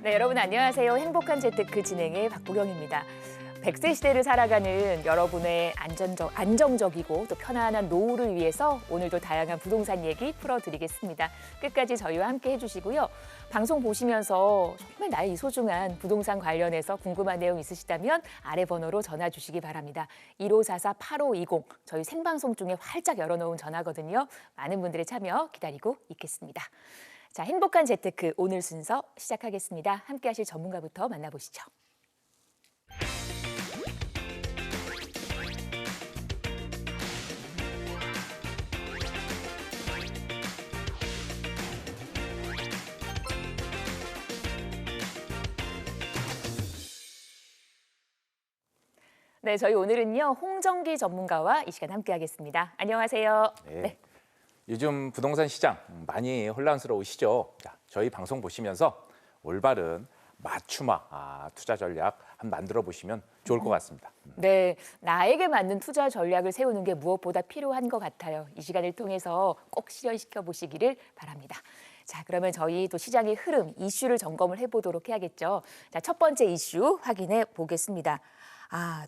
네, 여러분 안녕하세요. 행복한 재테크 진행의 박보경입니다. 100세 시대를 살아가는 여러분의 안정적이고 또 편안한 노후를 위해서 오늘도 다양한 부동산 얘기 풀어드리겠습니다. 끝까지 저희와 함께 해주시고요. 방송 보시면서 정말 나의 소중한 부동산 관련해서 궁금한 내용 있으시다면 아래 번호로 전화 주시기 바랍니다. 1544-8520 저희 생방송 중에 활짝 열어놓은 전화거든요. 많은 분들의 참여 기다리고 있겠습니다. 자, 행복한 재테크 오늘 순서 시작하겠습니다. 함께 하실 전문가부터 만나보시죠. 네, 저희 오늘은요 홍정기 전문가와 이 시간 함께하겠습니다. 안녕하세요. 네. 요즘 부동산 시장 많이 혼란스러우시죠? 자, 저희 방송 보시면서 올바른 맞춤화 투자 전략 한번 만들어 보시면 좋을 것 같습니다. 네, 나에게 맞는 투자 전략을 세우는 게 무엇보다 필요한 것 같아요. 이 시간을 통해서 꼭 실현시켜 보시기를 바랍니다. 자, 그러면 저희 또 시장의 흐름, 이슈를 점검을 해보도록 해야겠죠. 자, 첫 번째 이슈 확인해 보겠습니다.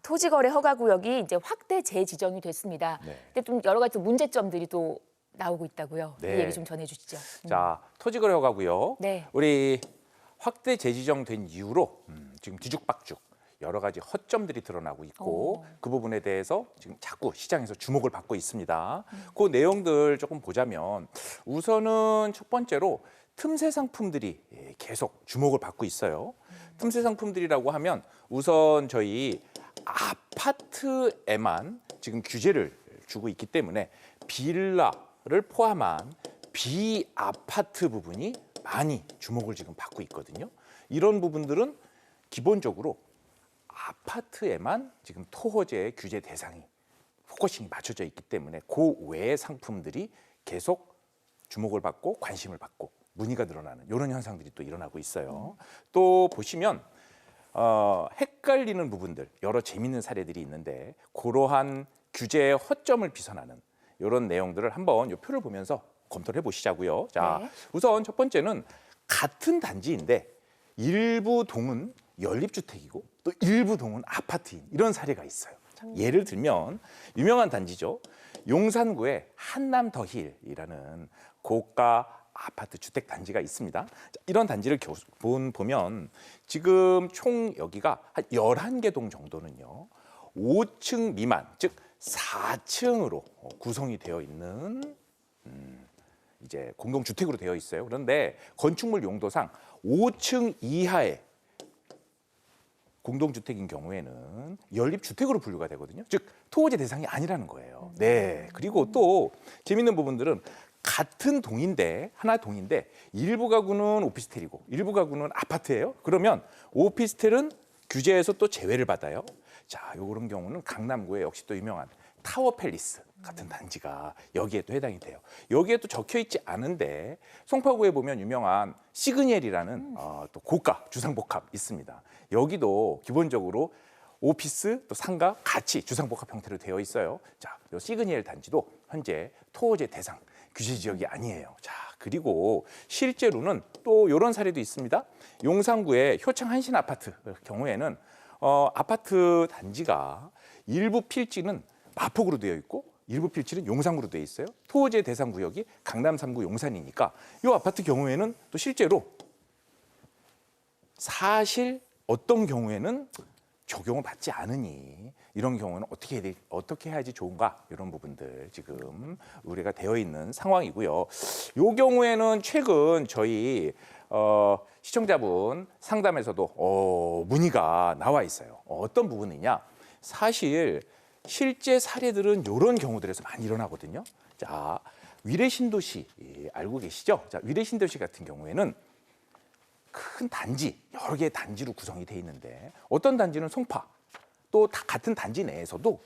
토지거래 허가구역이 이제 확대 재지정이 됐습니다. 네. 근데 좀 여러 가지 문제점들이 또 나오고 있다고요. 네. 이 얘기 좀 전해주시죠. 자, 토지거래 허가고요. 네. 우리 확대 재지정된 이후로 지금 뒤죽박죽 여러 가지 허점들이 드러나고 있고 그 부분에 대해서 지금 자꾸 시장에서 주목을 받고 있습니다. 그 내용들 조금 보자면 우선은 첫 번째로 틈새 상품들이 계속 주목을 받고 있어요. 틈새 상품들이라고 하면 우선 저희 아파트에만 지금 규제를 주고 있기 때문에 빌라를 포함한 비아파트 부분이 많이 주목을 지금 받고 있거든요. 이런 부분들은 기본적으로 아파트에만 지금 토호제 규제 대상이 포커싱이 맞춰져 있기 때문에 그 외의 상품들이 계속 주목을 받고 관심을 받고 문의가 늘어나는 이런 현상들이 또 일어나고 있어요. 또 보시면 헷갈리는 부분들 여러 재미있는 사례들이 있는데 그러한 규제의 허점을 비선하는 이런 내용들을 한번 이 표를 보면서 검토를 해보시자고요. 자, 네. 우선 첫 번째는 같은 단지인데 일부 동은 연립주택이고 또 일부 동은 아파트인 이런 사례가 있어요. 자, 예를 들면 유명한 단지죠. 용산구의 한남더힐이라는 고가 아파트 주택 단지가 있습니다. 자, 이런 단지를 보면 지금 총 여기가 한 11개 동 정도는요. 5층 미만, 즉 4층으로 구성이 되어 있는 이제 공동주택으로 되어 있어요. 그런데 건축물 용도상 5층 이하의 공동주택인 경우에는 연립주택으로 분류가 되거든요. 즉 토호제 대상이 아니라는 거예요. 네. 그리고 또 재밌는 부분들은 같은 동인데 하나 동인데 일부 가구는 오피스텔이고 일부 가구는 아파트예요. 그러면 오피스텔은 규제에서 또 제외를 받아요. 자, 이런 경우는 강남구에 역시 또 유명한 타워 팰리스 같은 단지가 여기에 또 해당이 돼요. 여기에 또 적혀 있지 않은데 송파구에 보면 유명한 시그니엘이라는 또 고가 주상복합 있습니다. 여기도 기본적으로 오피스 또 상가 같이 주상복합 형태로 되어 있어요. 자, 이 시그니엘 단지도 현재 토호제 대상 규제 지역이 아니에요. 자, 그리고 실제로는 또 이런 사례도 있습니다. 용산구의 효창 한신 아파트 경우에는 아파트 단지가 일부 필지는 마포구로 되어 있고 일부 필지는 용산구로 되어 있어요. 토호제 대상 구역이 강남 3구 용산이니까 이 아파트 경우에는 또 실제로 사실 어떤 경우에는 적용을 받지 않으니 이런 경우는 어떻게 해야지 좋은가 이런 부분들 지금 의뢰가 되어 있는 상황이고요. 이 경우에는 최근 저희 시청자분 상담에서도 문의가 나와 있어요. 어떤 부분이냐? 사실 실제 사례들은 이런 경우들에서 많이 일어나거든요. 자, 위례신도시 알고 계시죠? 자, 위례신도시 같은 경우에는 큰 단지, 여러 개의 단지로 구성이 돼 있는데 어떤 단지는 송파, 또 같은 단지 내에서도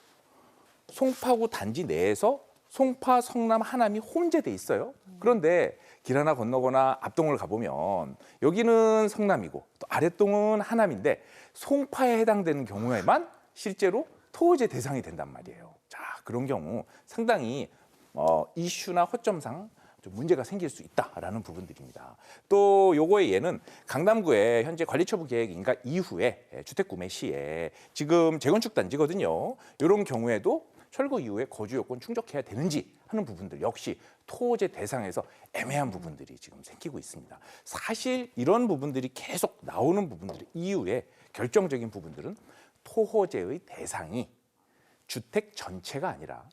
송파구 단지 내에서 송파, 성남, 하남이 혼재돼 있어요. 그런데 길 하나 건너거나 앞동을 가보면 여기는 성남이고 또 아랫동은 하남인데 송파에 해당되는 경우에만 실제로 토호제 대상이 된단 말이에요. 자, 그런 경우 상당히 이슈나 허점상 좀 문제가 생길 수 있다라는 부분들입니다. 또 요거의 예는 강남구의 현재 관리처분 계획 인가 이후에 주택 구매 시에 지금 재건축 단지거든요. 이런 경우에도 철거 이후에 거주 요건 충족해야 되는지 하는 부분들 역시 토호제 대상에서 애매한 부분들이 지금 생기고 있습니다. 사실 이런 부분들이 계속 나오는 부분들 이후에 결정적인 부분들은 토호제의 대상이 주택 전체가 아니라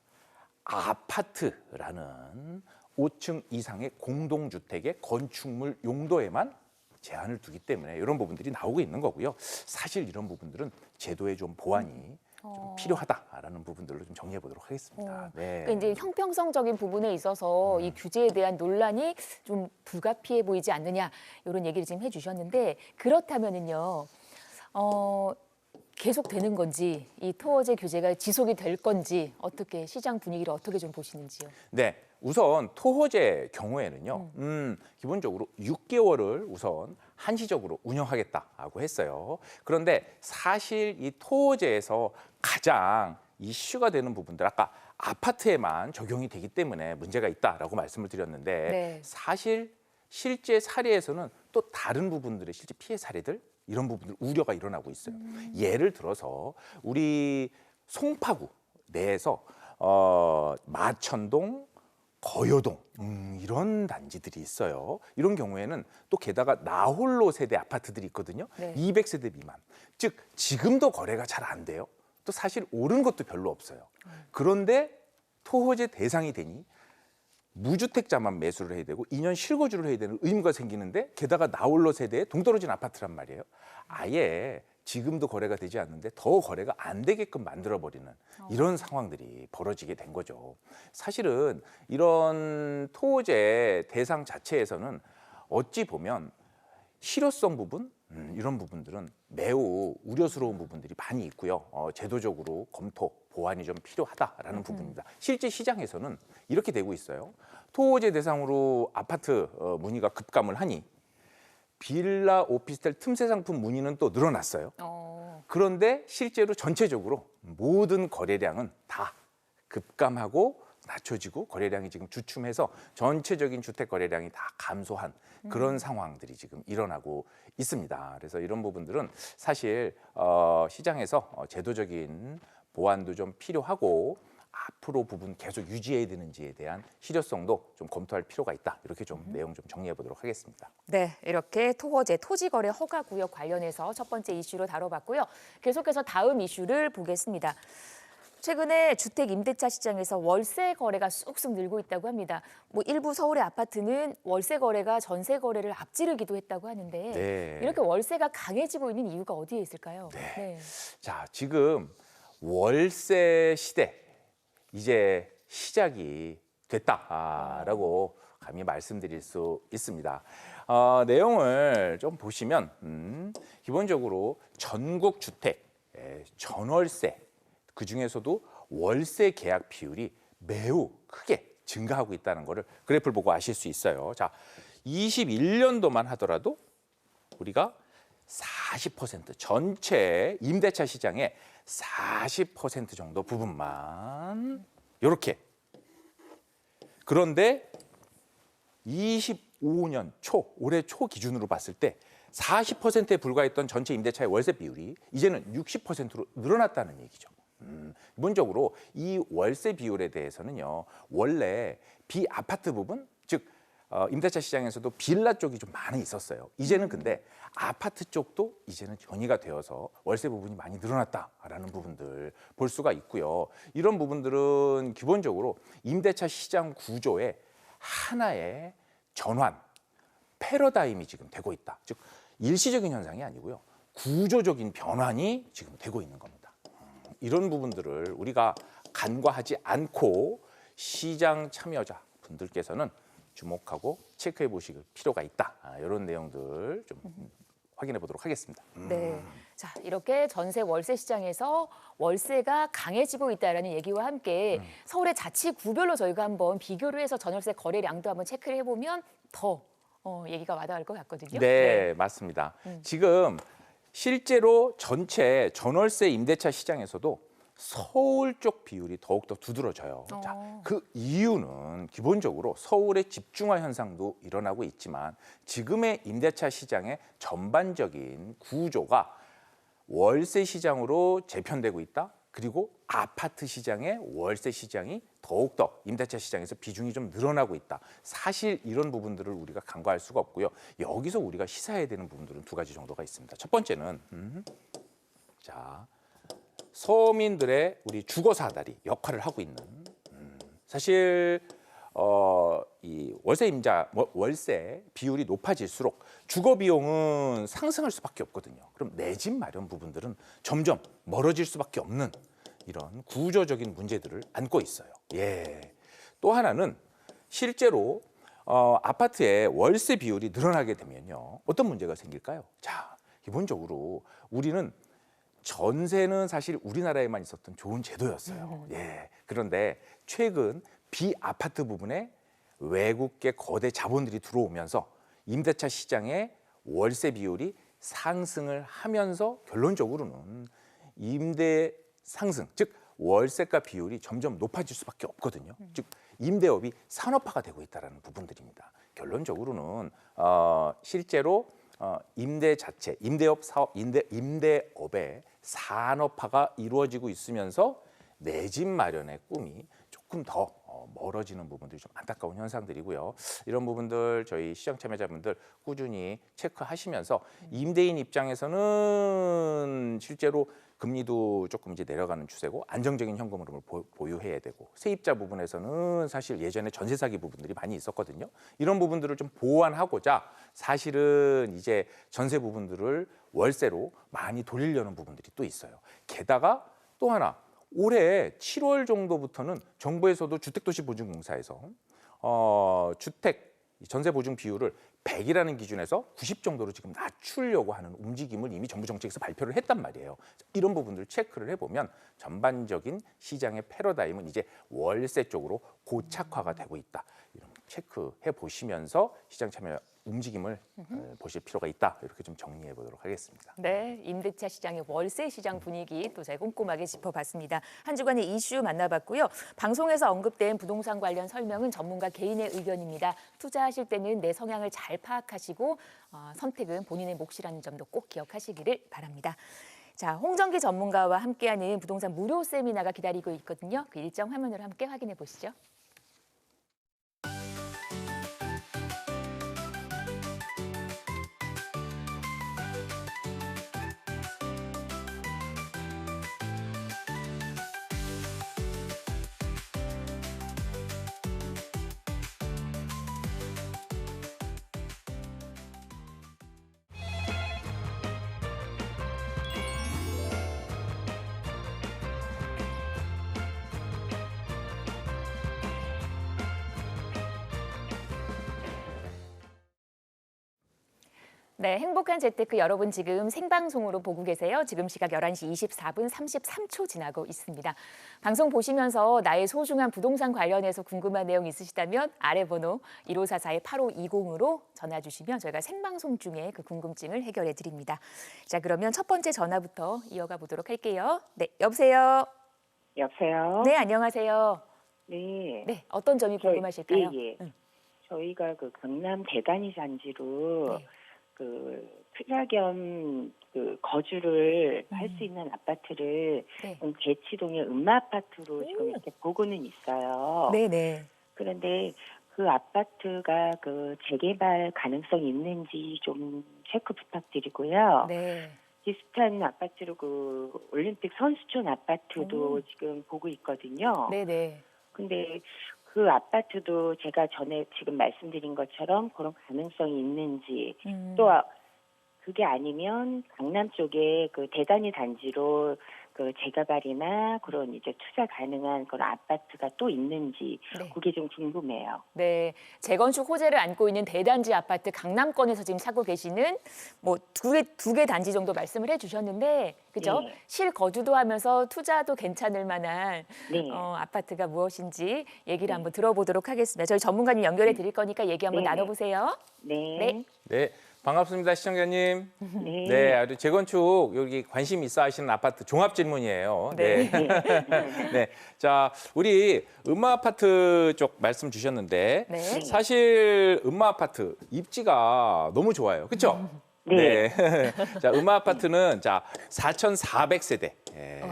아파트라는 5층 이상의 공동주택의 건축물 용도에만 제한을 두기 때문에 이런 부분들이 나오고 있는 거고요. 사실 이런 부분들은 제도의 좀 보완이 좀 필요하다라는 부분들로 좀 정리해 보도록 하겠습니다. 네. 그러니까 이제 형평성적인 부분에 있어서 이 규제에 대한 논란이 좀 불가피해 보이지 않느냐 이런 얘기를 지금 해주셨는데 그렇다면은요. 계속 되는 건지 이 토호제 규제가 지속이 될 건지 어떻게 시장 분위기를 어떻게 좀 보시는지요? 네, 우선 토호제 경우에는요, 기본적으로 6개월을 우선 한시적으로 운영하겠다고 했어요. 그런데 사실 이 토호제에서 가장 이슈가 되는 부분들 아까 아파트에만 적용이 되기 때문에 문제가 있다라고 말씀을 드렸는데 네. 사실 실제 사례에서는 또 다른 부분들의 실제 피해 사례들 이런 부분들 우려가 일어나고 있어요. 예를 들어서 우리 송파구 내에서 마천동, 거여동 이런 단지들이 있어요. 이런 경우에는 또 게다가 나홀로 세대 아파트들이 있거든요. 네. 200세대 미만. 즉 지금도 거래가 잘 안 돼요. 또 사실 오른 것도 별로 없어요. 그런데 토호제 대상이 되니 무주택자만 매수를 해야 되고 2년 실거주를 해야 되는 의무가 생기는데 게다가 나홀로 세대에 동떨어진 아파트란 말이에요. 아예 지금도 거래가 되지 않는데 더 거래가 안 되게끔 만들어버리는 이런 상황들이 벌어지게 된 거죠. 사실은 이런 토호제 대상 자체에서는 어찌 보면 실효성 부분 이런 부분들은 매우 우려스러운 부분들이 많이 있고요. 제도적으로 검토, 보완이 좀 필요하다라는 부분입니다. 실제 시장에서는 이렇게 되고 있어요. 토호제 대상으로 아파트 문의가 급감을 하니 빌라, 오피스텔, 틈새 상품 문의는 또 늘어났어요. 그런데 실제로 전체적으로 모든 거래량은 다 급감하고 낮춰지고 거래량이 지금 주춤해서 전체적인 주택 거래량이 다 감소한 그런 상황들이 지금 일어나고 있습니다. 그래서 이런 부분들은 사실 시장에서 제도적인 보완도 좀 필요하고 앞으로 부분 계속 유지해야 되는지에 대한 실효성도 좀 검토할 필요가 있다. 이렇게 좀 내용 좀 정리해 보도록 하겠습니다. 네, 이렇게 토호제 토지거래 허가구역 관련해서 첫 번째 이슈로 다뤄봤고요. 계속해서 다음 이슈를 보겠습니다. 최근에 주택 임대차 시장에서 월세 거래가 쑥쑥 늘고 있다고 합니다. 뭐 일부 서울의 아파트는 월세 거래가 전세 거래를 앞지르기도 했다고 하는데 네. 이렇게 월세가 강해지고 있는 이유가 어디에 있을까요? 네. 자, 지금 월세 시대 이제 시작이 됐다라고 감히 말씀드릴 수 있습니다. 내용을 좀 보시면 기본적으로 전국 주택 전월세 그 중에서도 월세 계약 비율이 매우 크게 증가하고 있다는 것을 그래프를 보고 아실 수 있어요. 자, 21년도만 하더라도 우리가 40% 전체 임대차 시장의 40% 정도 부분만 이렇게. 그런데 25년 초, 올해 초 기준으로 봤을 때 40%에 불과했던 전체 임대차의 월세 비율이 이제는 60%로 늘어났다는 얘기죠. 기본적으로 이 월세 비율에 대해서는요, 원래 비아파트 부분, 즉 임대차 시장에서도 빌라 쪽이 좀 많이 있었어요. 이제는 근데 아파트 쪽도 이제는 전이가 되어서 월세 부분이 많이 늘어났다라는 부분들 볼 수가 있고요. 이런 부분들은 기본적으로 임대차 시장 구조의 하나의 전환, 패러다임이 지금 되고 있다. 즉 일시적인 현상이 아니고요. 구조적인 변환이 지금 되고 있는 겁니다. 이런 부분들을 우리가 간과하지 않고 시장 참여자 분들께서는 주목하고 체크해 보실 필요가 있다. 이런 내용들 좀 확인해 보도록 하겠습니다. 네. 자, 이렇게 전세 월세 시장에서 월세가 강해지고 있다라는 얘기와 함께 서울의 자치구별로 저희가 한번 비교를 해서 전월세 거래량도 한번 체크를 해보면 더 얘기가 와닿을 것 같거든요. 네, 맞습니다. 지금 실제로 전체 전월세 임대차 시장에서도 서울 쪽 비율이 더욱더 두드러져요. 자, 그 이유는 기본적으로 서울의 집중화 현상도 일어나고 있지만 지금의 임대차 시장의 전반적인 구조가 월세 시장으로 재편되고 있다. 그리고 아파트 시장의 월세 시장이 더욱더 임대차 시장에서 비중이 좀 늘어나고 있다. 사실 이런 부분들을 우리가 간과할 수가 없고요. 여기서 우리가 시사해야 되는 부분들은 두 가지 정도가 있습니다. 첫 번째는 자, 서민들의 우리 주거 사다리 역할을 하고 있는 사실 이 월세 비율이 높아질수록 주거 비용은 상승할 수밖에 없거든요. 그럼 내 집 마련 부분들은 점점 멀어질 수밖에 없는 이런 구조적인 문제들을 안고 있어요. 예. 또 하나는 실제로 아파트의 월세 비율이 늘어나게 되면요. 어떤 문제가 생길까요? 자, 기본적으로 우리는 전세는 사실 우리나라에만 있었던 좋은 제도였어요. 예. 그런데 최근 비아파트 부분에 외국계 거대 자본들이 들어오면서 임대차 시장의 월세 비율이 상승을 하면서 결론적으로는 임대 상승, 즉 월세가 비율이 점점 높아질 수밖에 없거든요. 즉 임대업이 산업화가 되고 있다는 부분들입니다. 결론적으로는 실제로 임대 자체, 임대업 사업, 임대업의 산업화가 이루어지고 있으면서 내 집 마련의 꿈이 조금 더 멀어지는 부분들이 좀 안타까운 현상들이고요. 이런 부분들 저희 시장 참여자분들 꾸준히 체크하시면서 임대인 입장에서는 실제로 금리도 조금 이제 내려가는 추세고 안정적인 현금 흐름을 보유해야 되고 세입자 부분에서는 사실 예전에 전세 사기 부분들이 많이 있었거든요. 이런 부분들을 좀 보완하고자 사실은 이제 전세 부분들을 월세로 많이 돌리려는 부분들이 또 있어요. 게다가 또 하나 올해 7월 정도부터는 정부에서도 주택도시보증공사에서 주택 전세 보증 비율을 100이라는 기준에서 90 정도로 지금 낮추려고 하는 움직임을 이미 정부 정책에서 발표를 했단 말이에요. 이런 부분들 체크를 해보면 전반적인 시장의 패러다임은 이제 월세 쪽으로 고착화가 되고 있다. 이런 체크해 보시면서 시장 참여 움직임을 보실 필요가 있다. 이렇게 좀 정리해 보도록 하겠습니다. 네, 임대차 시장의 월세 시장 분위기 또 제가 꼼꼼하게 짚어봤습니다. 한 주간의 이슈 만나봤고요. 방송에서 언급된 부동산 관련 설명은 전문가 개인의 의견입니다. 투자하실 때는 내 성향을 잘 파악하시고 선택은 본인의 몫이라는 점도 꼭 기억하시기를 바랍니다. 자, 홍정기 전문가와 함께하는 부동산 무료 세미나가 기다리고 있거든요. 그 일정 화면으로 함께 확인해 보시죠. 네, 행복한 재테크 여러분 지금 생방송으로 보고 계세요. 지금 시각 11시 24분 33초 지나고 있습니다. 방송 보시면서 나의 소중한 부동산 관련해서 궁금한 내용 있으시다면 아래 번호 1544-8520으로 전화 주시면 저희가 생방송 중에 그 궁금증을 해결해 드립니다. 자, 그러면 첫 번째 전화부터 이어가 보도록 할게요. 네, 여보세요. 여보세요? 네, 안녕하세요. 네. 네, 어떤 점이 궁금하실까요? 예. 응. 저희가 그 강남 대단위 단지로 그 투자 겸 그 거주를 할 수 있는 아파트를 네. 대치동의 음마아파트로 지금 이렇게 보고는 있어요. 네. 그런데 그 아파트가 그 재개발 가능성이 있는지 좀 체크 부탁드리고요. 네. 비슷한 아파트로 그 올림픽 선수촌 아파트도 지금 보고 있거든요. 네. 근데 그 아파트도 제가 전에 지금 말씀드린 것처럼 그런 가능성이 있는지 또 그게 아니면 강남 쪽에 그 대단위 단지로 그 재개발이나 그런 이제 투자 가능한 그런 아파트가 또 있는지 네. 그게 좀 궁금해요. 네, 재건축 호재를 안고 있는 대단지 아파트 강남권에서 지금 찾고 계시는 뭐 두 개 단지 정도 말씀을 해주셨는데, 그죠? 네. 실거주도 하면서 투자도 괜찮을 만한 네. 아파트가 무엇인지 얘기를 한번 들어보도록 하겠습니다. 저희 전문가님 연결해 드릴 거니까 얘기 한번 네네. 나눠보세요. 네. 네. 네, 반갑습니다, 시청자님. 네. 네, 아주 재건축 여기 관심 있어 하시는 아파트 종합 질문이에요. 네. 네. 자, 우리 음마 아파트 쪽 말씀 주셨는데 네. 사실 음마 아파트 입지가 너무 좋아요. 그렇죠? 네. 자, 음마 아파트는 자, 4,400세대. 예,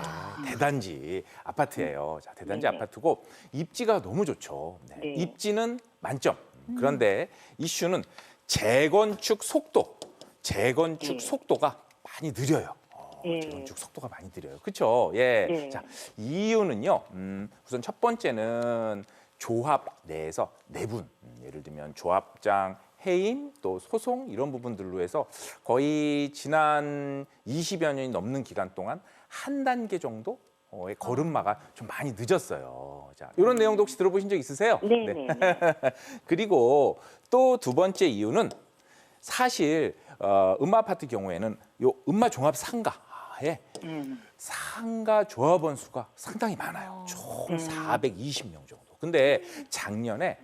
대단지 아파트예요. 자, 대단지 네네. 아파트고 입지가 너무 좋죠. 네. 네. 입지는 만점. 그런데 이슈는 재건축 속도. 재건축 네. 속도가 많이 느려요. 네. 재건축 속도가 많이 느려요. 그렇죠? 예. 네. 자, 이유는요. 우선 첫 번째는 조합 내에서 내분. 예를 들면 조합장 해임 또 소송 이런 부분들로 해서 거의 지난 20여 년이 넘는 기간 동안 한 단계 정도의 걸음마가 좀 많이 늦었어요. 자, 이런 내용도 혹시 들어보신 적 있으세요? 네. 네. 그리고 또 두 번째 이유는 사실 음마 아파트 경우에는 요 음마 종합 상가에 상가 조합원 수가 상당히 많아요. 총 420명 정도. 근데 작년에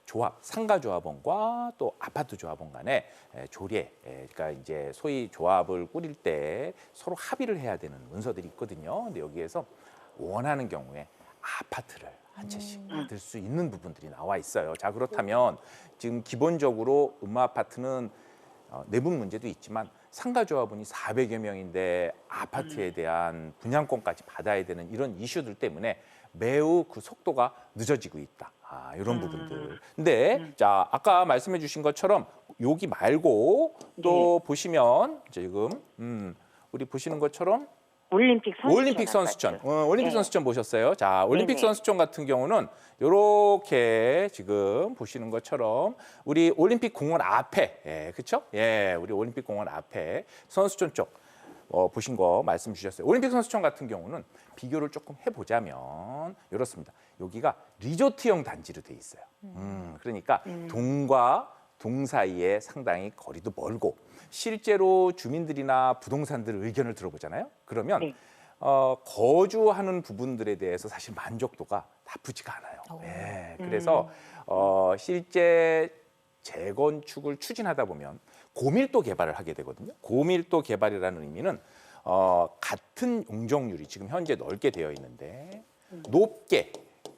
조합 상가 조합원과 또 아파트 조합원 간의 조례, 그러니까 이제 소위 조합을 꾸릴 때 서로 합의를 해야 되는 문서들이 있거든요. 근데 여기에서 원하는 경우에 아파트를 한 채씩 받을 수 있는 부분들이 나와 있어요. 자, 그렇다면 지금 기본적으로 음마 아파트는 내분 문제도 있지만 상가 조합원이 400여 명인데 아파트에 대한 분양권까지 받아야 되는 이런 이슈들 때문에 매우 그 속도가 늦어지고 있다. 이런 부분들. 근데 자, 아까 말씀해 주신 것처럼 여기 말고 또 보시면 지금 우리 보시는 것처럼 올림픽 선수촌. 올림픽 네. 선수촌 보셨어요? 자, 올림픽 네네. 선수촌 같은 경우는 이렇게 지금 보시는 것처럼 우리 올림픽 공원 앞에, 그렇죠? 예, 우리 올림픽 공원 앞에 선수촌 쪽 보신 거 말씀 주셨어요. 올림픽 선수촌 같은 경우는 비교를 조금 해보자면 이렇습니다. 여기가 리조트형 단지로 돼 있어요. 그러니까 동과 동 사이에 상당히 거리도 멀고 실제로 주민들이나 부동산들 의견을 들어보잖아요. 그러면 네. 거주하는 부분들에 대해서 사실 만족도가 나쁘지가 않아요. 네, 그래서 실제 재건축을 추진하다 보면 고밀도 개발을 하게 되거든요. 고밀도 개발이라는 의미는 같은 용적률이 지금 현재 넓게 되어 있는데 높게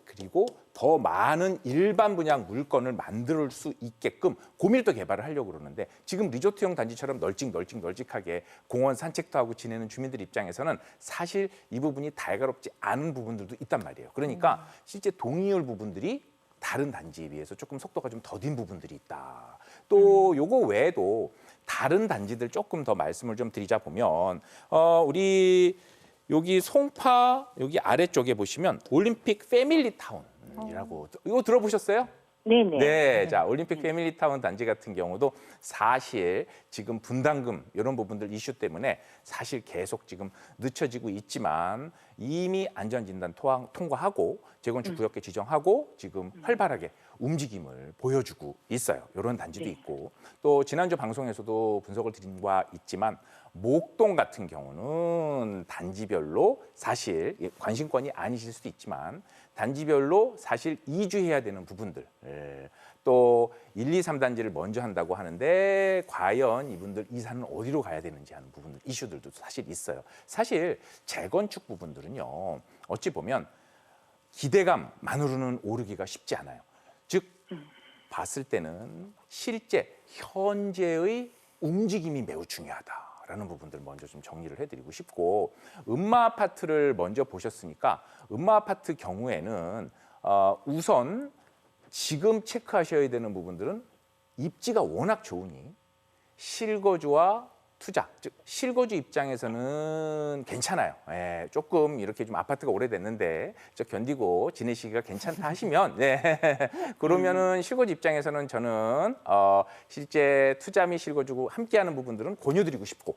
그리고 더 많은 일반 분양 물건을 만들 수 있게끔 고밀도 개발을 하려고 그러는데 지금 리조트형 단지처럼 널찍하게 공원 산책도 하고 지내는 주민들 입장에서는 사실 이 부분이 달가롭지 않은 부분들도 있단 말이에요. 그러니까 실제 동의율 부분들이 다른 단지에 비해서 조금 속도가 좀 더딘 부분들이 있다. 또 요거 외에도 다른 단지들 조금 더 말씀을 좀 드리자 보면 우리 여기 송파 여기 아래쪽에 보시면 올림픽 패밀리 타운이라고 이거 들어보셨어요? 네네. 네, 자 올림픽 패밀리 타운 단지 같은 경우도 사실 지금 분담금 이런 부분들 이슈 때문에 사실 계속 지금 늦춰지고 있지만 이미 안전진단 통과하고 재건축 구역계 지정하고 지금 활발하게 움직임을 보여주고 있어요. 이런 단지도 네. 있고 또 지난주 방송에서도 분석을 드린 바 있지만 목동 같은 경우는 단지별로 사실 관심권이 아니실 수도 있지만 단지별로 사실 이주해야 되는 부분들 또 1, 2, 3단지를 먼저 한다고 하는데 과연 이분들 이사는 어디로 가야 되는지 하는 부분들 이슈들도 사실 있어요. 사실 재건축 부분들은요. 어찌 보면 기대감만으로는 오르기가 쉽지 않아요. 즉 봤을 때는 실제 현재의 움직임이 매우 중요하다라는 부분들 먼저 좀 정리를 해드리고 싶고 음마 아파트를 먼저 보셨으니까 음마 아파트 경우에는 우선 지금 체크하셔야 되는 부분들은 입지가 워낙 좋으니 실거주와 투자, 즉 실거주 입장에서는 괜찮아요. 예, 조금 이렇게 좀 아파트가 오래됐는데 저 견디고 지내시기가 괜찮다 하시면 그러면은 실거주 입장에서는 저는 실제 투자 및 실거주 함께하는 부분들은 권유드리고 싶고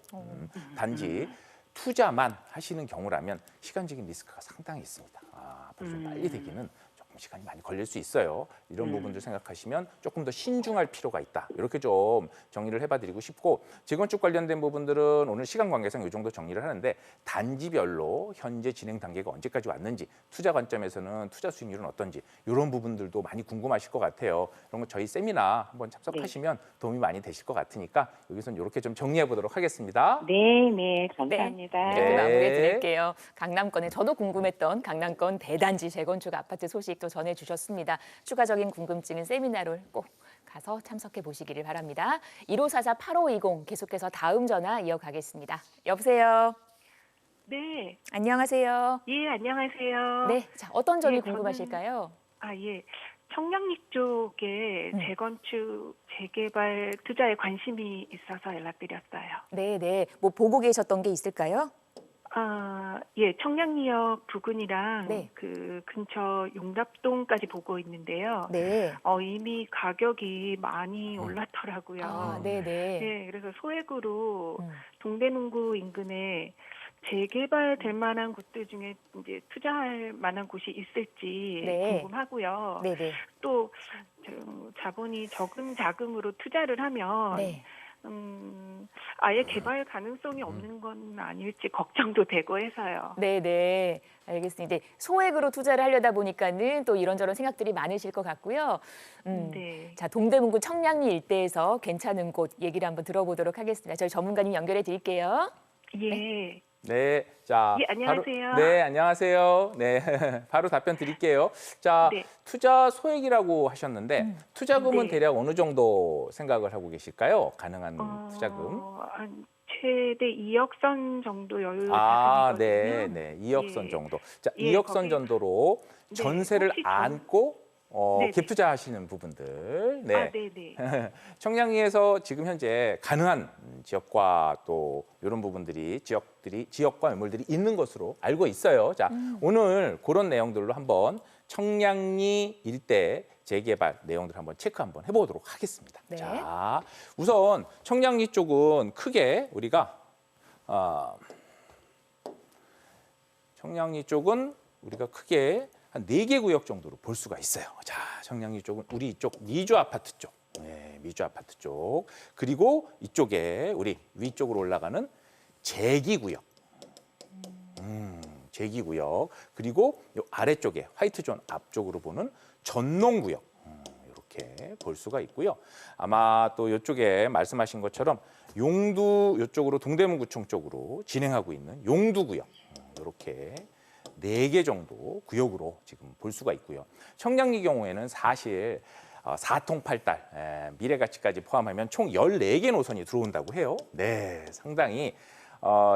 단지 투자만 하시는 경우라면 시간적인 리스크가 상당히 있습니다. 앞으로 좀 빨리 되기는 좀 시간이 많이 걸릴 수 있어요. 이런 부분들 생각하시면 조금 더 신중할 필요가 있다. 이렇게 좀 정리를 해봐드리고 싶고 재건축 관련된 부분들은 오늘 시간 관계상 이 정도 정리를 하는데 단지별로 현재 진행 단계가 언제까지 왔는지 투자 관점에서는 투자 수익률은 어떤지 이런 부분들도 많이 궁금하실 것 같아요. 이런 거 저희 세미나 한번 참석하시면 도움이 많이 되실 것 같으니까 여기서는 이렇게 좀 정리해 보도록 하겠습니다. 네, 감사합니다. 이렇게 네. 마무리해 드릴게요. 강남권에 저도 궁금했던 강남권 대단지 재건축 아파트 소식도 전해주셨습니다. 추가적인 궁금증은 세미나를 꼭 가서 참석해 보시기를 바랍니다. 1544-8520 계속해서 다음 전화 이어가겠습니다. 여보세요. 네, 안녕하세요. 예, 안녕하세요. 네, 자 어떤 점이 예, 저는- 궁금하실까요? 예. 청량리 쪽에 재건축, 재개발 투자에 관심이 있어서 연락드렸어요. 네. 뭐 보고 계셨던 게 있을까요? 예, 청량리역 부근이랑 네. 그 근처 용답동까지 보고 있는데요. 네. 이미 가격이 많이 올랐더라고요. 네네. 네, 그래서 소액으로 음. 동대문구 인근에 재개발될 만한 곳들 중에 이제 투자할 만한 곳이 있을지 네. 궁금하고요. 네네. 또 자본이 적은 자금으로 투자를 하면 네. 아예 개발 가능성이 없는 건 아닐지 걱정도 되고 해서요. 네네. 알겠습니다. 이제 소액으로 투자를 하려다 보니까는 또 이런저런 생각들이 많으실 것 같고요. 네. 자, 동대문구 청량리 일대에서 괜찮은 곳 얘기를 한번 들어보도록 하겠습니다. 저희 전문가님 연결해 드릴게요. 예. 네, 자, 예, 안녕하세요. 바로, 네, 안녕하세요. 네, 바로 답변 드릴게요. 자, 네. 투자 소액이라고 하셨는데 투자금은 네. 대략 어느 정도 생각을 하고 계실까요? 가능한 투자금? 한 최대 2억 선 정도 여유 아, 자금이거든요. 네, 2억 선 예. 정도. 자, 예, 2억 선 거기- 정도로 네, 전세를 혹시 안고 네네. 갭투자하시는 부분들. 네. 네네. 청량리에서 지금 현재 가능한 지역과 또 이런 부분들이 지역과 매물들이 있는 것으로 알고 있어요. 자, 오늘 그런 내용들로 한번 청량리 일대 재개발 내용들 한번 체크 한번 해보도록 하겠습니다. 네. 자, 우선 청량리 쪽은 크게 우리가 청량리 쪽은 우리가 크게 한 4개 구역 정도로 볼 수가 있어요. 자, 청량리 쪽은 우리 이쪽 미주 아파트 쪽. 네, 미주 아파트 쪽. 그리고 이쪽에 우리 위쪽으로 올라가는 제기구역. 제기구역. 그리고 이 아래쪽에 화이트존 앞쪽으로 보는 전농구역. 이렇게 볼 수가 있고요. 아마 또 이쪽에 말씀하신 것처럼 용두 이쪽으로 동대문구청 쪽으로 진행하고 있는 용두구역. 이렇게 4개 정도 구역으로 지금 볼 수가 있고요. 청량리 경우에는 사실 4통8딸 미래가치까지 포함하면 총 14개 노선이 들어온다고 해요. 네, 상당히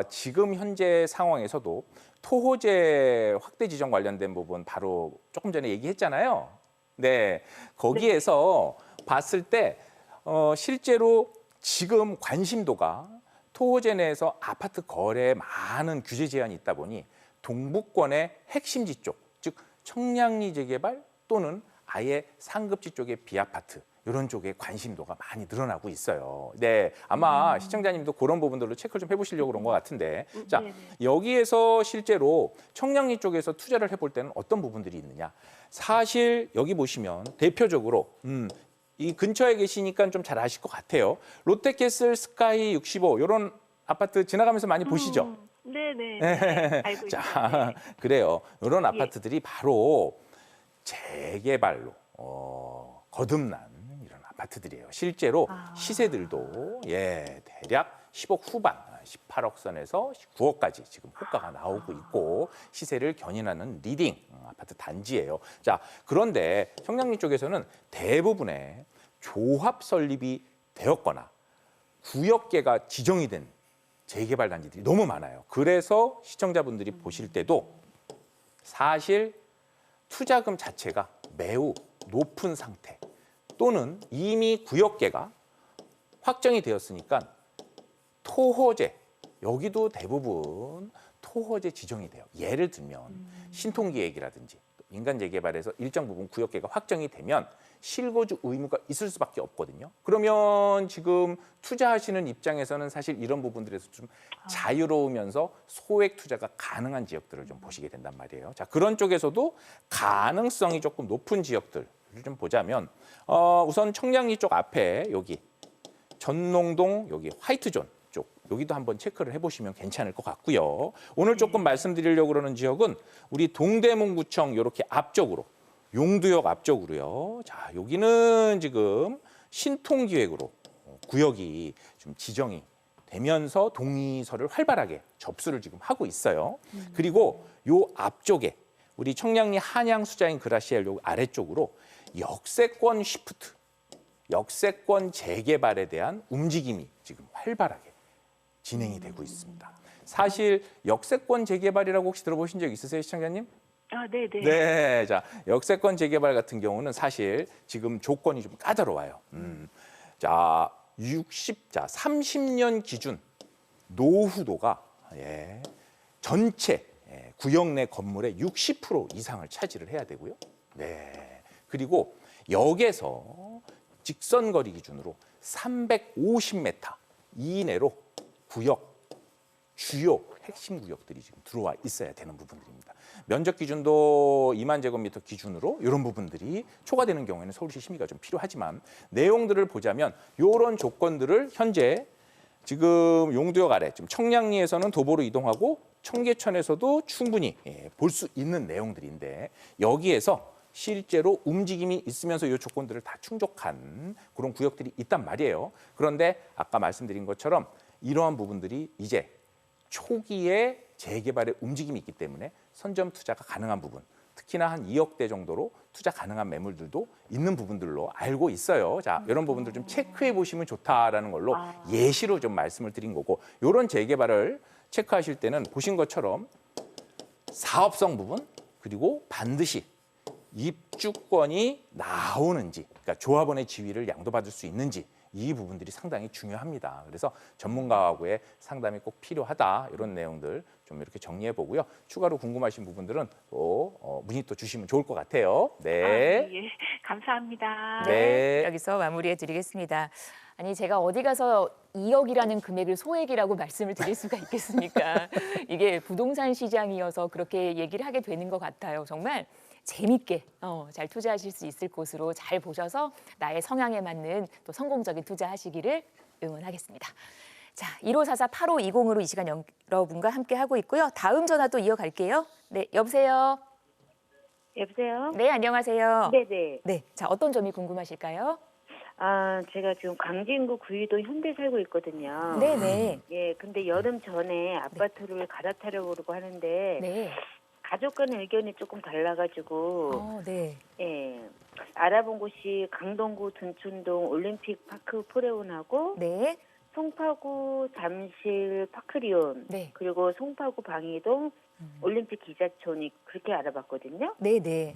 지금 현재 상황에서도 토호제 확대 지정 관련된 부분 바로 조금 전에 얘기했잖아요. 네, 거기에서 봤을 때 실제로 지금 관심도가 토호제 내에서 아파트 거래에 많은 규제 제한이 있다 보니 동북권의 핵심지 쪽, 즉 청량리 재개발 또는 아예 상급지 쪽의 비아파트 이런 쪽에 관심도가 많이 늘어나고 있어요. 네, 아마 시청자님도 그런 부분들로 체크를 좀 해보시려고 그런 것 같은데, 자, 네네. 여기에서 실제로 청량리 쪽에서 투자를 해볼 때는 어떤 부분들이 있느냐? 사실 여기 보시면 대표적으로 이 근처에 계시니까 좀 잘 아실 것 같아요. 롯데캐슬 스카이 65 이런 아파트 지나가면서 많이 보시죠? 네네. 알고 자, 있어요. 그래요. 이런 예. 아파트들이 바로 재개발로 거듭난 이런 아파트들이에요. 실제로 시세들도 대략 10억 후반, 18억 선에서 9억까지 지금 호가가 나오고 있고 시세를 견인하는 리딩 아파트 단지예요. 자, 그런데 청량리 쪽에서는 대부분의 조합 설립이 되었거나 구역계가 지정이 된 재개발 단지들이 너무 많아요. 그래서 시청자분들이 보실 때도 사실 투자금 자체가 매우 높은 상태 또는 이미 구역계가 확정이 되었으니까 토호제 여기도 대부분 토호제 지정이 돼요. 예를 들면 신통기획이라든지 민간 재개발에서 일정 부분 구역계가 확정이 되면 실거주 의무가 있을 수밖에 없거든요. 그러면 지금 투자하시는 입장에서는 사실 이런 부분들에서 좀 자유로우면서 소액 투자가 가능한 지역들을 좀 보시게 된단 말이에요. 자, 그런 쪽에서도 가능성이 조금 높은 지역들을 좀 보자면 우선 청량리 쪽 앞에 여기 전농동 여기 화이트존 쪽 여기도 한번 체크를 해보시면 괜찮을 것 같고요. 오늘 조금 말씀드리려고 그러는 지역은 우리 동대문구청 이렇게 앞쪽으로 용두역 앞쪽으로요. 자, 여기는 지금 신통기획으로 구역이 좀 지정이 되면서 동의서를 활발하게 접수를 지금 하고 있어요. 그리고 요 앞쪽에 우리 청량리 한양수자인 그라시엘 요 아래쪽으로 역세권 시프트, 역세권 재개발에 대한 움직임이 지금 활발하게 진행이 되고 있습니다. 사실 역세권 재개발이라고 혹시 들어보신 적 있으세요, 시청자님? 네네. 네, 자 역세권 재개발 같은 경우는 사실 지금 조건이 좀 까다로워요. 자 30년 기준 노후도가 전체 구역 내 건물의 60% 이상을 차지를 해야 되고요. 네, 그리고 역에서 직선거리 기준으로 350m 이내로 구역 주요 핵심 구역들이 지금 들어와 있어야 되는 부분들입니다. 면적 기준도 2만 제곱미터 기준으로 이런 부분들이 초과되는 경우에는 서울시 심의가 좀 필요하지만 내용들을 보자면 이런 조건들을 현재 지금 용두역 아래 지금 청량리에서는 도보로 이동하고 청계천에서도 충분히 볼 수 있는 내용들인데 여기에서 실제로 움직임이 있으면서 이 조건들을 다 충족한 그런 구역들이 있단 말이에요. 그런데 아까 말씀드린 것처럼 이러한 부분들이 이제 초기에 재개발의 움직임이 있기 때문에 선점 투자가 가능한 부분, 특히나 한 2억대 정도로 투자 가능한 매물들도 있는 부분들로 알고 있어요. 자, 이런 부분들 좀 체크해 보시면 좋다라는 걸로 예시로 좀 말씀을 드린 거고, 이런 재개발을 체크하실 때는 보신 것처럼 사업성 부분 그리고 반드시 입주권이 나오는지, 그러니까 조합원의 지위를 양도받을 수 있는지 이 부분들이 상당히 중요합니다. 그래서 전문가하고의 상담이 꼭 필요하다 이런 내용들 좀 이렇게 정리해 보고요. 추가로 궁금하신 부분들은 또 문의 또 주시면 좋을 것 같아요. 네. 예. 감사합니다. 네. 여기서 마무리해 드리겠습니다. 아니 제가 어디 가서 2억이라는 금액을 소액이라고 말씀을 드릴 수가 있겠습니까? 이게 부동산 시장이어서 그렇게 얘기를 하게 되는 것 같아요. 정말 재밌게 잘 투자하실 수 있을 곳으로 잘 보셔서 나의 성향에 맞는 또 성공적인 투자하시기를 응원하겠습니다. 자, 1544-8520으로 이 시간 여러분과 함께 하고 있고요. 다음 전화 또 이어갈게요. 네, 여보세요. 여보세요? 네, 안녕하세요. 네네. 네, 자 어떤 점이 궁금하실까요? 제가 지금 광진구 구이동 현대 살고 있거든요. 네네. 예, 근데 여름 전에 아파트를 갈아타려고 그러고 하는데 네. 가족 간 의견이 조금 달라가지고 네. 예, 알아본 곳이 강동구 둔촌동 올림픽 파크 포레온하고 네. 송파구 잠실 파크리온 네. 그리고 송파구 방이동 올림픽 기자촌이 그렇게 알아봤거든요. 네네.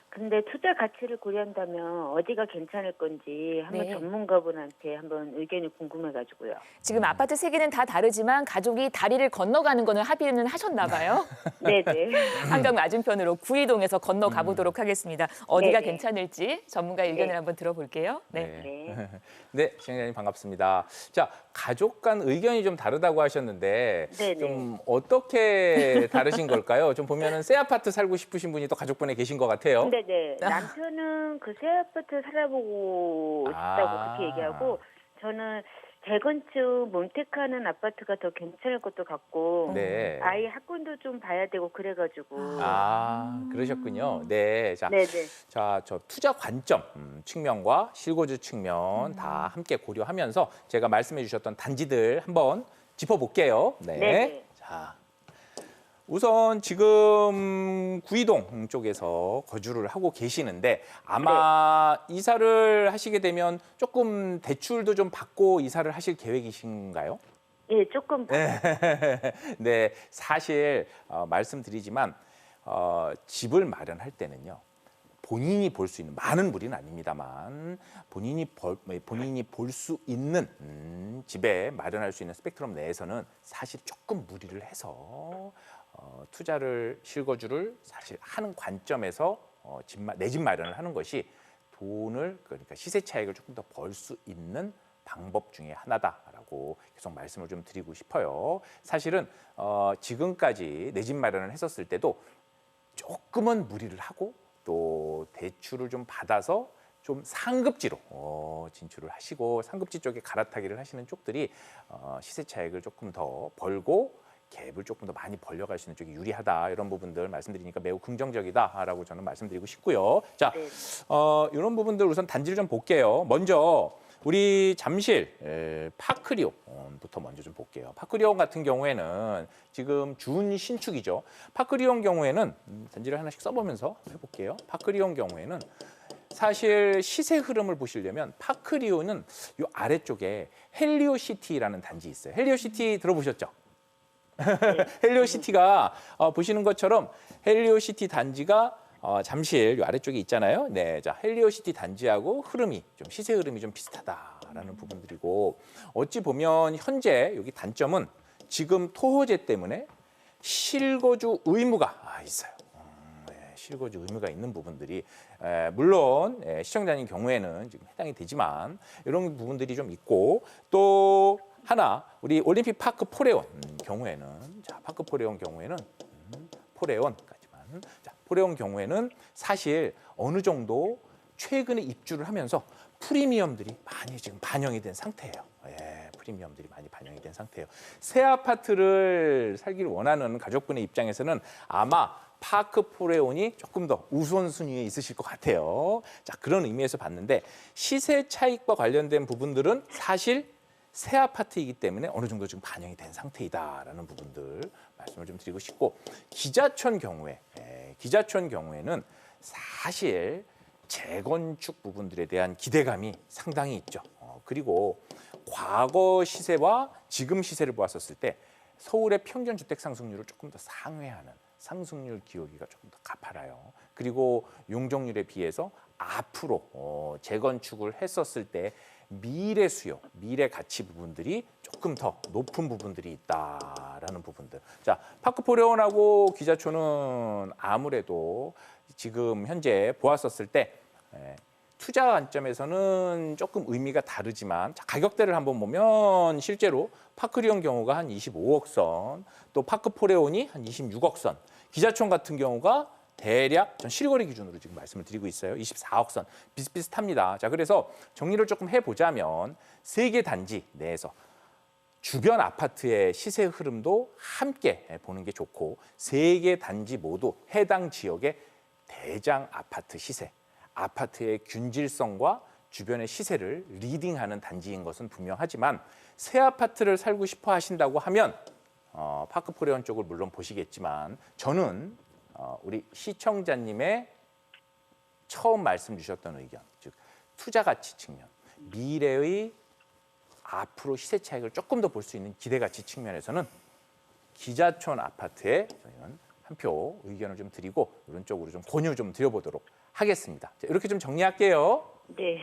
근데 투자 가치를 고려한다면 어디가 괜찮을 건지 한번 네. 전문가분한테 한번 의견이 궁금해가지고요. 지금 아파트 세기는 다 다르지만 가족이 다리를 건너가는 거는 합의는 하셨나 봐요. 네네. 한강 맞은편으로 구이동에서 건너가 보도록 하겠습니다. 어디가 네네. 괜찮을지 전문가 의견을 네. 한번 들어볼게요. 네. 네. 네, 시청자님 반갑습니다. 자, 가족 간 의견이 좀 다르다고 하셨는데 네네. 좀 어떻게 다르신 걸까요? 좀 보면은 새 아파트 살고 싶으신 분이 또 가족분에 계신 것 같아요. 네네. 남편은 그 새 아파트 살아보고 싶다고 아. 그렇게 얘기하고 저는 재건축 몬테크하는 아파트가 더 괜찮을 것도 같고 네. 아이 학군도 좀 봐야 되고 그래가지고 그러셨군요. 네. 자, 네네. 자, 저 투자 관점 측면과 실거주 측면 다 함께 고려하면서 제가 말씀해 주셨던 단지들 한번 짚어볼게요. 네. 네네. 자, 우선 지금 구이동 쪽에서 거주를 하고 계시는데 아마 이사를 하시게 되면 조금 대출도 좀 받고 이사를 하실 계획이신가요? 예, 조금 네, 사실 말씀드리지만 집을 마련할 때는요. 본인이 볼 수 있는 많은 무리는 아닙니다만 본인이 볼 수 있는 집에 마련할 수 있는 스펙트럼 내에서는 사실 조금 무리를 해서 투자를 실거주를 사실 하는 관점에서 내 집 마련을 하는 것이 돈을 그러니까 시세 차익을 조금 더 벌 수 있는 방법 중에 하나다라고 계속 말씀을 좀 드리고 싶어요. 사실은 지금까지 내 집 마련을 했었을 때도 조금은 무리를 하고 또 대출을 좀 받아서 좀 상급지로 진출을 하시고 상급지 쪽에 갈아타기를 하시는 쪽들이 시세 차익을 조금 더 벌고 갭을 조금 더 많이 벌려갈 수 있는 쪽이 유리하다 이런 부분들 말씀드리니까 매우 긍정적이다라고 저는 말씀드리고 싶고요. 자, 네. 이런 부분들 우선 단지를 좀 볼게요. 먼저 우리 잠실 파크리온부터 먼저 좀 볼게요. 파크리온 같은 경우에는 지금 준 신축이죠. 파크리온 경우에는 단지를 하나씩 써보면서 해볼게요. 파크리온 경우에는 사실 시세 흐름을 보시려면 파크리온은 이 아래쪽에 헬리오시티라는 단지 있어요. 헬리오시티 들어보셨죠? 헬리오시티가 보시는 것처럼 헬리오시티 단지가 잠실 이 아래쪽에 있잖아요. 네, 자 헬리오시티 단지하고 흐름이 좀 시세 흐름이 좀 비슷하다라는 부분들이고 어찌 보면 현재 여기 단점은 지금 토호제 때문에 실거주 의무가 있어요. 네, 실거주 의무가 있는 부분들이 물론 시청자님 경우에는 지금 해당이 되지만 이런 부분들이 좀 있고 또 하나 우리 올림픽 파크 포레온 경우에는 자 파크 포레온 경우에는 포레온까지만 자 포레온 경우에는 사실 어느 정도 최근에 입주를 하면서 프리미엄들이 많이 지금 반영이 된 상태예요. 예, 프리미엄들이 많이 반영이 된 상태예요. 새 아파트를 살기를 원하는 가족분의 입장에서는 아마 파크 포레온이 조금 더 우선순위에 있으실 것 같아요. 자 그런 의미에서 봤는데 시세 차익과 관련된 부분들은 사실 새 아파트이기 때문에 어느 정도 지금 반영이 된 상태이다라는 부분들 말씀을 좀 드리고 싶고 기자촌 경우에는 사실 재건축 부분들에 대한 기대감이 상당히 있죠. 그리고 과거 시세와 지금 시세를 보았었을 때 서울의 평균 주택 상승률을 조금 더 상회하는 상승률 기울기가 조금 더 가파라요. 그리고 용적률에 비해서 앞으로 재건축을 했었을 때 미래 수요, 미래 가치 부분들이 조금 더 높은 부분들이 있다라는 부분들. 자, 파크포레온하고 기자촌은 아무래도 지금 현재 보았었을 때 투자 관점에서는 조금 의미가 다르지만 자, 가격대를 한번 보면 실제로 파크리온 경우가 한 25억 선, 또 파크포레온이 한 26억 선, 기자촌 같은 경우가 대략 전 실거래 기준으로 지금 말씀을 드리고 있어요. 24억 선 비슷비슷합니다. 자, 그래서 정리를 조금 해보자면 세 개 단지 내에서 주변 아파트의 시세 흐름도 함께 보는 게 좋고 세 개 단지 모두 해당 지역의 대장 아파트 시세, 아파트의 균질성과 주변의 시세를 리딩하는 단지인 것은 분명하지만 새 아파트를 살고 싶어 하신다고 하면 파크포레온 쪽을 물론 보시겠지만 저는 우리 시청자님의 처음 말씀 주셨던 의견, 즉 투자 가치 측면, 미래의 앞으로 시세 차익을 조금 더 볼 수 있는 기대 가치 측면에서는 기자촌 아파트에 저희는 한 표 의견을 좀 드리고 이런 쪽으로 좀 권유 좀 드려보도록 하겠습니다. 자, 이렇게 좀 정리할게요. 네.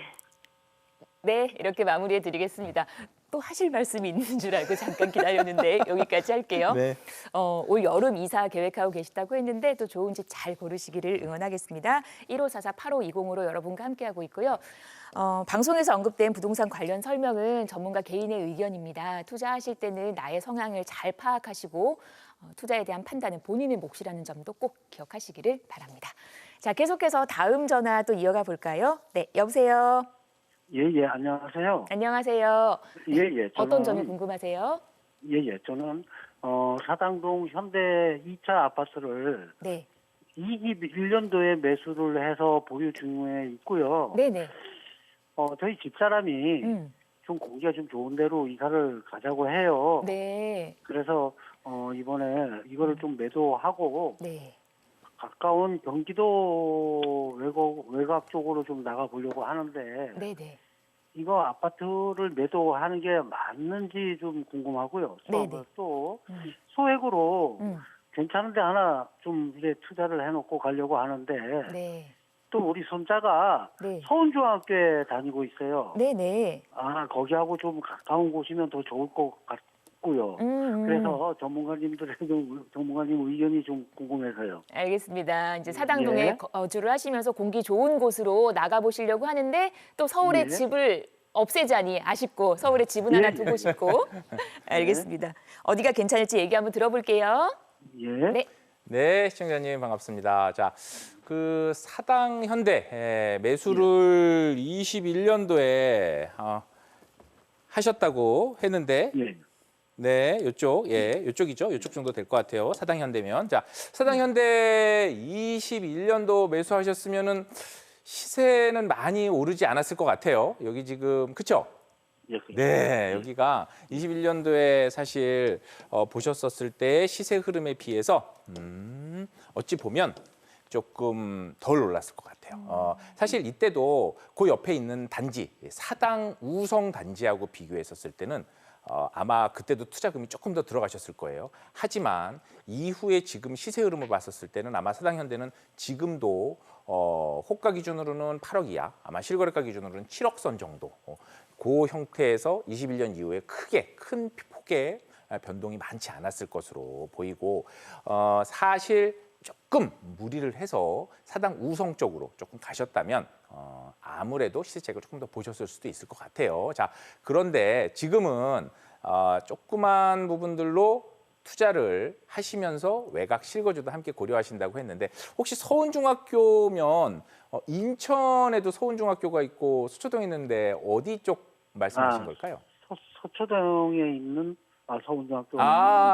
네, 이렇게 마무리해 드리겠습니다. 또 하실 말씀이 있는 줄 알고 잠깐 기다렸는데 여기까지 할게요. 네. 올 여름 이사 계획하고 계시다고 했는데 또 좋은 집 잘 고르시기를 응원하겠습니다. 1544-8520으로 여러분과 함께하고 있고요. 방송에서 언급된 부동산 관련 설명은 전문가 개인의 의견입니다. 투자하실 때는 나의 성향을 잘 파악하시고 투자에 대한 판단은 본인의 몫이라는 점도 꼭 기억하시기를 바랍니다. 자, 계속해서 다음 전화 또 이어가 볼까요? 네, 여보세요. 예, 안녕하세요. 안녕하세요. 예. 어떤 점이 궁금하세요? 예. 저는 사당동 현대 2차 아파트를 네, 21년도에 매수를 해서 보유 중에 있고요. 네네. 저희 집사람이 좀 공기가 좀 좋은 데로 이사를 가자고 해요. 네, 그래서 이번에 이거를 좀 매도하고 네. 가까운 경기도 외곽 쪽으로 좀 나가 보려고 하는데 네네. 이거 아파트를 매도하는 게 맞는지 좀 궁금하고요. 네네. 또 음. 소액으로 음. 괜찮은데 하나 좀 이제 투자를 해놓고 가려고 하는데 네. 또 우리 손자가 네. 서울중학교에 다니고 있어요. 네네. 거기하고 좀 가까운 곳이면 더 좋을 것 없고요. 그래서 전문가님 의견이 좀 궁금해서요. 알겠습니다. 이제 사당동에 예. 거주를 하시면서 공기 좋은 곳으로 나가 보시려고 하는데 또 서울에 예. 집을 없애자니 아쉽고 서울에 집은 하나 예. 두고 싶고. 알겠습니다. 어디가 괜찮을지 얘기 한번 들어볼게요. 예. 네. 네, 시청자님 반갑습니다. 자, 그 사당 현대 매수를 21년도에 하셨다고 했는데 예. 네, 요쪽이죠. 요쪽 정도 될 것 같아요. 사당 현대면. 자, 사당 현대 21년도 매수하셨으면은 시세는 많이 오르지 않았을 것 같아요. 여기 지금 그쵸? 예. 네, 여기가 21년도에 사실 보셨었을 때 시세 흐름에 비해서 어찌 보면 조금 덜 올랐을 것 같아요. 사실 이때도 그 옆에 있는 단지, 사당 우성 단지하고 비교했었을 때는 아마 그때도 투자금이 조금 더 들어가셨을 거예요. 하지만 이후에 지금 시세 흐름을 봤었을 때는 아마 사당현대는 지금도 호가 기준으로는 8억 이하, 아마 실거래가 기준으로는 7억 선 정도. 그 형태에서 21년 이후에 큰 폭의 변동이 많지 않았을 것으로 보이고 사실 조금 무리를 해서 사당 우성 쪽으로 조금 가셨다면 아무래도 시세책을 조금 더 보셨을 수도 있을 것 같아요. 자, 그런데 지금은 조그만 부분들로 투자를 하시면서 외곽 실거주도 함께 고려하신다고 했는데 혹시 서운중학교면 인천에도 서운중학교가 있고 수초동에 있는데 어디 쪽 말씀하신 걸까요? 서초동에 있는 서운중학교.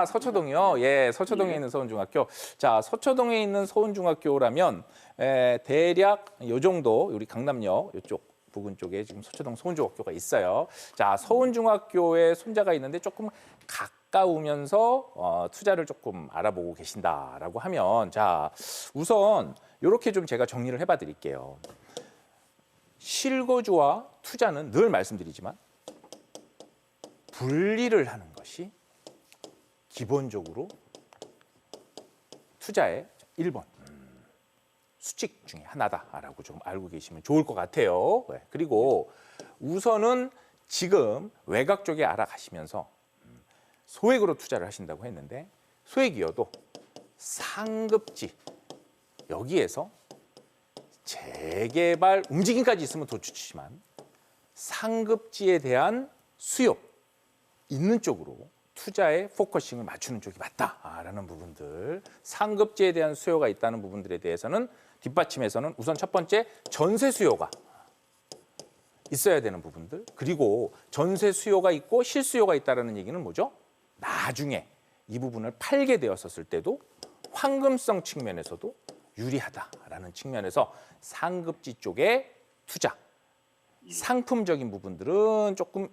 서초동이요? 예, 서초동에 있는 서운중학교. 자, 서초동에 있는 서운중학교라면 대략 요 정도 우리 강남역 이쪽 부근 쪽에 지금 서초동 서운중학교가 있어요. 자, 서운중학교에 손자가 있는데 조금 가까우면서 투자를 조금 알아보고 계신다라고 하면 자, 우선 이렇게 좀 제가 정리를 해봐 드릴게요. 실거주와 투자는 늘 말씀드리지만 분리를 하는 것이 기본적으로 투자의 1번 수칙 중에 하나다라고 좀 알고 계시면 좋을 것 같아요. 네. 그리고 우선은 지금 외곽 쪽에 알아가시면서 소액으로 투자를 하신다고 했는데 소액이어도 상급지 여기에서 재개발 움직임까지 있으면 더 좋지만 상급지에 대한 수요 있는 쪽으로 투자에 포커싱을 맞추는 쪽이 맞다라는 부분들, 상급지에 대한 수요가 있다는 부분들에 대해서는 뒷받침에서는 우선 첫 번째 전세 수요가 있어야 되는 부분들, 그리고 전세 수요가 있고 실수요가 있다는 얘기는 뭐죠? 나중에 이 부분을 팔게 되었을 때도 황금성 측면에서도 유리하다라는 측면에서 상급지 쪽에 투자, 상품적인 부분들은 조금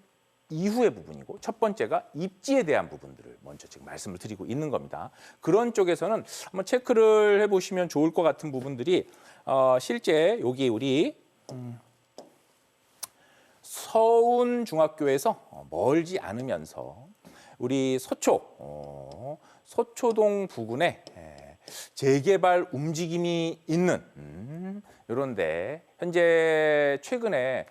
이후의 부분이고 첫 번째가 입지에 대한 부분들을 먼저 지금 말씀을 드리고 있는 겁니다. 그런 쪽에서는 한번 체크를 해보시면 좋을 것 같은 부분들이 실제 여기 우리 서운중학교에서 멀지 않으면서 우리 서초동 부근에 재개발 움직임이 있는 이런데 현재 최근에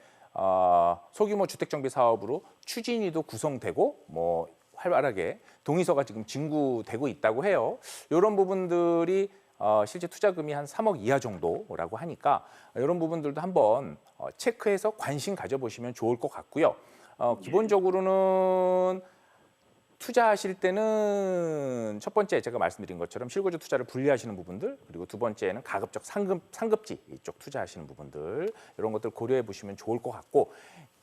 소규모 주택정비 사업으로 추진위도 구성되고 뭐 활발하게 동의서가 지금 진구되고 있다고 해요. 이런 부분들이 실제 투자금이 한 3억 이하 정도라고 하니까 이런 부분들도 한번 체크해서 관심 가져보시면 좋을 것 같고요. 기본적으로는 투자하실 때는 첫 번째 제가 말씀드린 것처럼 실거주 투자를 분리하시는 부분들, 그리고 두 번째는 가급적 상급지 이쪽 투자하시는 부분들 이런 것들 고려해 보시면 좋을 것 같고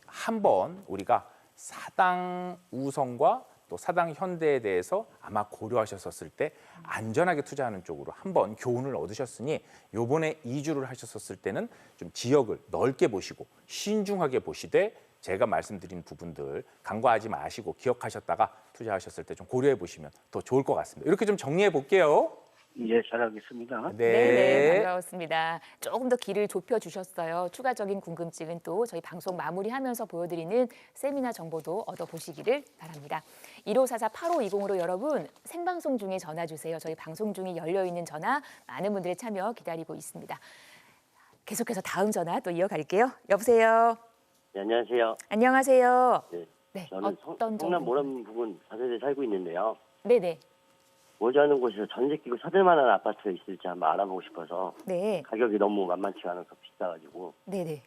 한번 우리가 사당 우성과 또 사당 현대에 대해서 아마 고려하셨었을 때 안전하게 투자하는 쪽으로 한번 교훈을 얻으셨으니 요번에 이주를 하셨었을 때는 좀 지역을 넓게 보시고 신중하게 보시되 제가 말씀드린 부분들 간과하지 마시고 기억하셨다가 투자하셨을 때 좀 고려해 보시면 더 좋을 것 같습니다. 이렇게 좀 정리해 볼게요. 예, 잘하겠습니다. 네, 반가웠습니다. 조금 더 길을 좁혀 주셨어요. 추가적인 궁금증은 또 저희 방송 마무리하면서 보여드리는 세미나 정보도 얻어보시기를 바랍니다. 1544-8520으로 여러분 생방송 중에 전화 주세요. 저희 방송 중에 열려있는 전화 많은 분들의 참여 기다리고 있습니다. 계속해서 다음 전화 또 이어갈게요. 여보세요. 네, 안녕하세요. 안녕하세요. 네, 네, 저는 어떤 성남 점이- 모란 부근 4세대 살고 있는데요. 네네. 모자는 곳에서 전세 끼고 사들 만한 아파트가 있을지 한번 알아보고 싶어서 네. 가격이 너무 만만치가 않아서 비싸가지고 네네.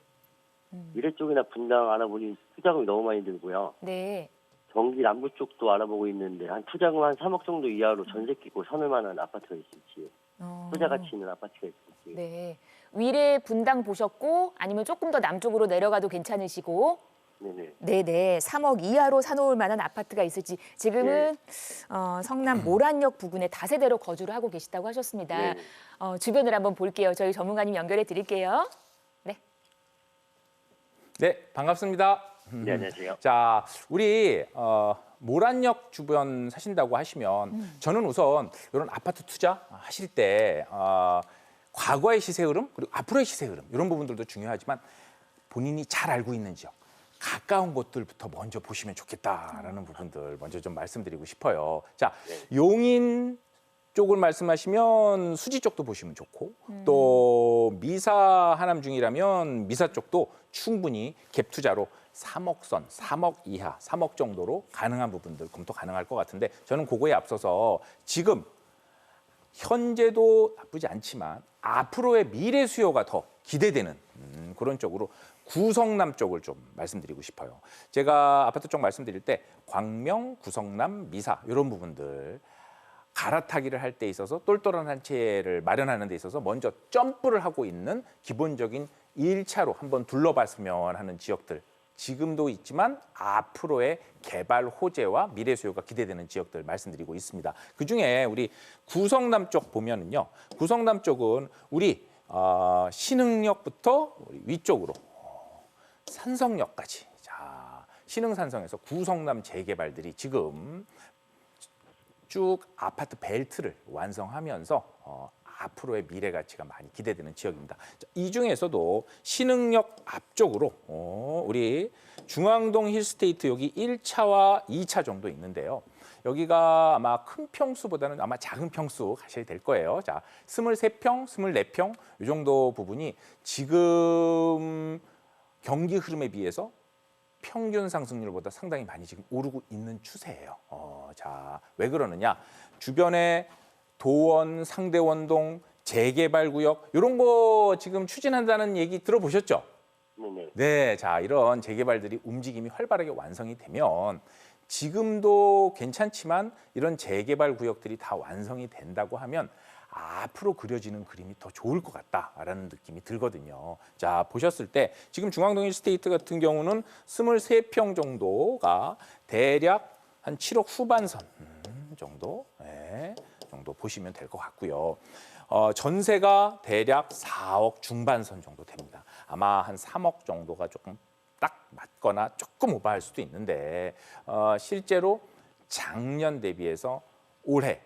미래 쪽이나 분당 알아보니 투자금이 너무 많이 들고요. 네. 경기 남부 쪽도 알아보고 있는데 한 투자금 한 3억 정도 이하로 전세 끼고 사는 만한 아파트가 있을지 투자 가치 있는 아파트가 있을지 네. 위례 분당 보셨고 아니면 조금 더 남쪽으로 내려가도 괜찮으시고 네네. 네네 3억 이하로 사놓을 만한 아파트가 있을지 지금은 성남 모란역 부근에 다세대로 거주를 하고 계시다고 하셨습니다. 네네. 주변을 한번 볼게요. 저희 전문가님 연결해 드릴게요. 네. 네, 반갑습니다. 네, 안녕하세요. 자, 우리 모란역 주변 사신다고 하시면 저는 우선 이런 아파트 투자 하실 때 과거의 시세 흐름 그리고 앞으로의 시세 흐름 이런 부분들도 중요하지만 본인이 잘 알고 있는 지역 가까운 곳들부터 먼저 보시면 좋겠다라는 부분들 먼저 좀 말씀드리고 싶어요. 자, 용인 쪽을 말씀하시면 수지 쪽도 보시면 좋고 또 미사 하남 중이라면 미사 쪽도 충분히 갭 투자로 3억 선, 3억 이하, 3억 정도로 가능한 부분들 검토 가능할 것 같은데 저는 그거에 앞서서 지금 현재도 나쁘지 않지만 앞으로의 미래 수요가 더 기대되는 그런 쪽으로 구성남 쪽을 좀 말씀드리고 싶어요. 제가 아파트 쪽 말씀드릴 때 광명, 구성남, 미사 이런 부분들 갈아타기를 할 때 있어서 똘똘한 한 채를 마련하는 데 있어서 먼저 점프를 하고 있는 기본적인 1차로 한번 둘러봤으면 하는 지역들 지금도 있지만 앞으로의 개발 호재와 미래 수요가 기대되는 지역들 말씀드리고 있습니다. 그중에 우리 구성남 쪽 보면은요. 구성남 쪽은 우리 신흥역부터 우리 위쪽으로 산성역까지 자 신흥산성에서 구성남 재개발들이 지금 쭉 아파트 벨트를 완성하면서 앞으로의 미래 가치가 많이 기대되는 지역입니다. 자, 이 중에서도 신흥역 앞쪽으로 우리 중앙동 힐스테이트 여기 1차와 2차 정도 있는데요. 여기가 아마 큰 평수보다는 아마 작은 평수 가셔야 될 거예요. 자, 23평, 24평 이 정도 부분이 지금 경기 흐름에 비해서 평균 상승률보다 상당히 많이 지금 오르고 있는 추세예요. 자, 왜 그러느냐? 주변에 도원, 상대원동, 재개발구역 이런 거 지금 추진한다는 얘기 들어보셨죠? 네네. 네, 자 이런 재개발들이 움직임이 활발하게 완성이 되면 지금도 괜찮지만 이런 재개발 구역들이 다 완성이 된다고 하면 앞으로 그려지는 그림이 더 좋을 것 같다라는 느낌이 들거든요. 자, 보셨을 때 지금 중앙동 힐스테이트 같은 경우는 23평 정도가 대략 한 7억 후반선 정도, 정도 보시면 될 것 같고요. 전세가 대략 4억 중반선 정도 됩니다. 아마 한 3억 정도가 조금 딱 맞거나 조금 오버할 수도 있는데 실제로 작년 대비해서 올해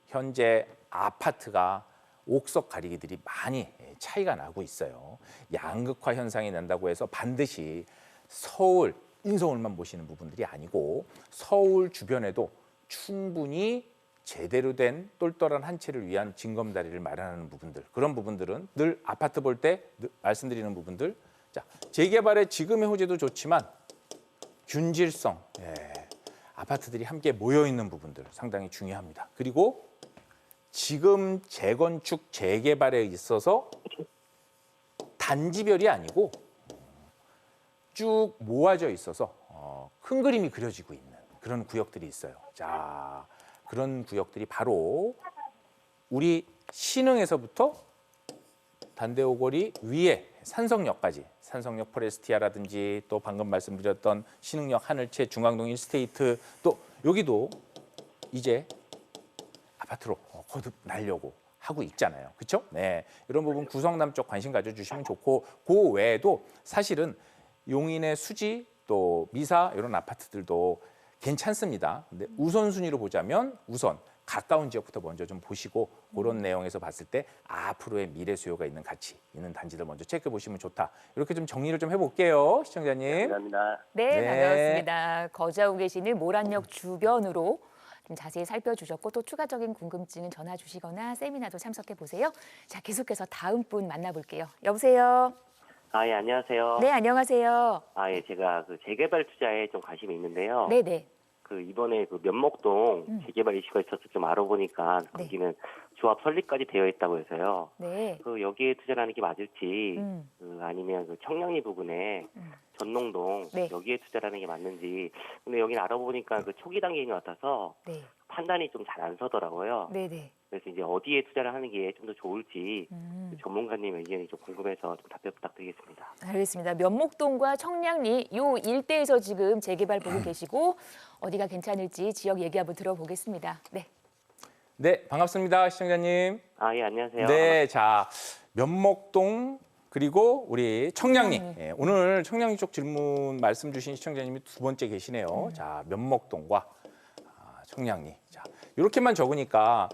현재 아파트가 옥석 가리기들이 많이 차이가 나고 있어요. 양극화 현상이 난다고 해서 반드시 서울, 인서울만 보시는 부분들이 아니고 서울 주변에도 충분히 제대로 된 똘똘한 한 채를 위한 징검다리를 마련하는 부분들 그런 부분들은 늘 아파트 볼 때 말씀드리는 부분들 자 재개발의 지금의 호재도 좋지만 균질성 아파트들이 함께 모여 있는 부분들 상당히 중요합니다. 그리고 지금 재건축 재개발에 있어서 단지별이 아니고 쭉 모아져 있어서 큰 그림이 그려지고 있는 그런 구역들이 있어요. 자, 그런 구역들이 바로 우리 신흥에서부터 단대오거리 위에 산성역까지 산성역 포레스티아라든지 또 방금 말씀드렸던 신흥역 하늘채 중앙동 힐스테이트 또 여기도 이제 아파트로 거듭 날려고 하고 있잖아요. 그렇죠? 네. 이런 부분 구성남 쪽 관심 가져주시면 좋고 그 외에도 사실은 용인의 수지 또 미사 이런 아파트들도 괜찮습니다. 근데 우선순위로 보자면 우선 가까운 지역부터 먼저 좀 보시고 그런 내용에서 봤을 때 앞으로의 미래 수요가 있는 가치 있는 단지들 먼저 체크해 보시면 좋다. 이렇게 좀 정리를 좀 해볼게요, 시청자님. 감사합니다. 네, 네. 반갑습니다. 거주하고 계시는 모란역 주변으로 좀 자세히 살펴주셨고 또 추가적인 궁금증은 전화 주시거나 세미나도 참석해 보세요. 자, 계속해서 다음 분 만나볼게요. 여보세요. 아, 예, 안녕하세요. 네, 안녕하세요. 아, 예, 제가 그 재개발 투자에 좀 관심이 있는데요. 네네. 그 이번에 그 면목동 재개발 이슈가 있어서 좀 알아보니까 네. 거기는 조합 설립까지 되어 있다고 해서요. 네. 그 여기에 투자하는 게 맞을지 음. 그 아니면 그 청량리 부근에 전농동 네. 여기에 투자하는 게 맞는지. 근데 여기는 알아보니까 그 초기 단계인 것 같아서 네. 판단이 좀 잘 안 서더라고요. 네네. 그래서 이제 어디에 투자를 하는 게 좀 더 좋을지 전문가님 의견이 좀 궁금해서 좀 답변 부탁드리겠습니다. 알겠습니다. 면목동과 청량리 요 일대에서 지금 재개발 보고 계시고 어디가 괜찮을지 지역 얘기 한번 들어보겠습니다. 네. 네, 반갑습니다, 시청자님. 아, 예, 안녕하세요. 네, 자, 면목동 그리고 우리 청량리. 예, 오늘 청량리 쪽 질문 말씀 주신 시청자님이 두 번째 계시네요. 자, 면목동과 청량리. 자, 이렇게만 적으니까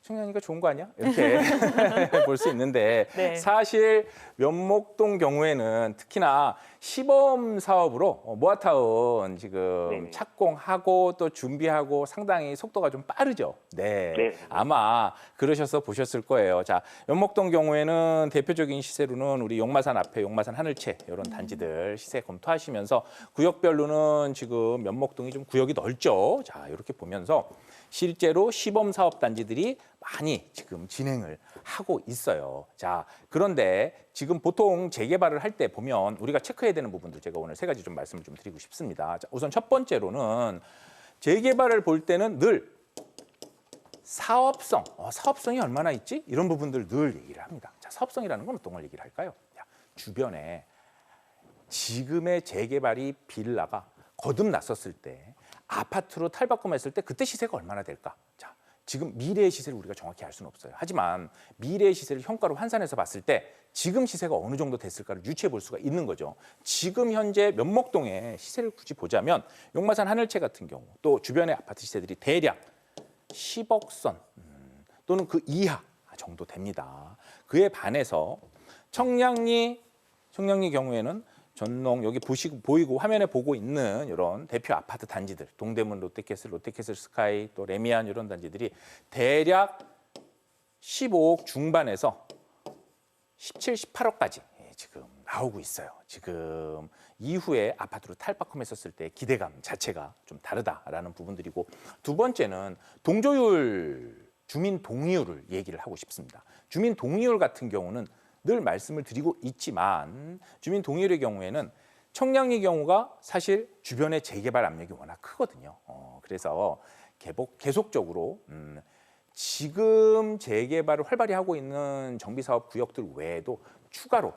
청량리가 좋은 거 아니야? 이렇게 볼 수 있는데 네. 사실 면목동 경우에는 특히나 시범 사업으로 모아타운 지금 네네. 착공하고 또 준비하고 상당히 속도가 좀 빠르죠. 네. 네. 아마 그러셔서 보셨을 거예요. 자, 면목동 경우에는 대표적인 시세로는 우리 용마산 앞에 용마산 하늘채 이런 단지들 시세 검토하시면서 구역별로는 지금 면목동이 좀 구역이 넓죠. 자, 이렇게 보면서 실제로 시범 사업 단지들이 많이 지금 진행을 하고 있어요. 자, 그런데 지금 보통 재개발을 할 때 보면 우리가 체크해야 되는 부분들 제가 오늘 세 가지 좀 말씀을 좀 드리고 싶습니다. 자, 우선 첫 번째로는 재개발을 볼 때는 늘 사업성, 사업성이 얼마나 있지? 이런 부분들 늘 얘기를 합니다. 자, 사업성이라는 건 어떤 걸 얘기를 할까요? 자, 주변에 지금의 재개발이 빌라가 거듭났었을 때 아파트로 탈바꿈했을 때 그때 시세가 얼마나 될까? 자, 지금 미래의 시세를 우리가 정확히 알 수는 없어요. 하지만 미래의 시세를 현가로 환산해서 봤을 때 지금 시세가 어느 정도 됐을까를 유추해 볼 수가 있는 거죠. 지금 현재 면목동의 시세를 굳이 보자면 용마산 하늘채 같은 경우 또 주변의 아파트 시세들이 대략 10억 선 또는 그 이하 정도 됩니다. 그에 반해서 청량리 경우에는 전농 여기 보이고 화면에 보고 있는 이런 대표 아파트 단지들 동대문 롯데캐슬 스카이 또 레미안 이런 단지들이 대략 15억 중반에서 17, 18억까지 지금 나오고 있어요. 지금 이후에 아파트로 탈바꿈했었을 때 기대감 자체가 좀 다르다라는 부분들이고 두 번째는 동조율, 주민 동의율을 얘기를 하고 싶습니다. 주민 동의율 같은 경우는 늘 말씀을 드리고 있지만 주민 동의율의 경우에는 청량리 경우가 사실 주변의 재개발 압력이 워낙 크거든요. 그래서 계속적으로 지금 재개발을 활발히 하고 있는 정비사업 구역들 외에도 추가로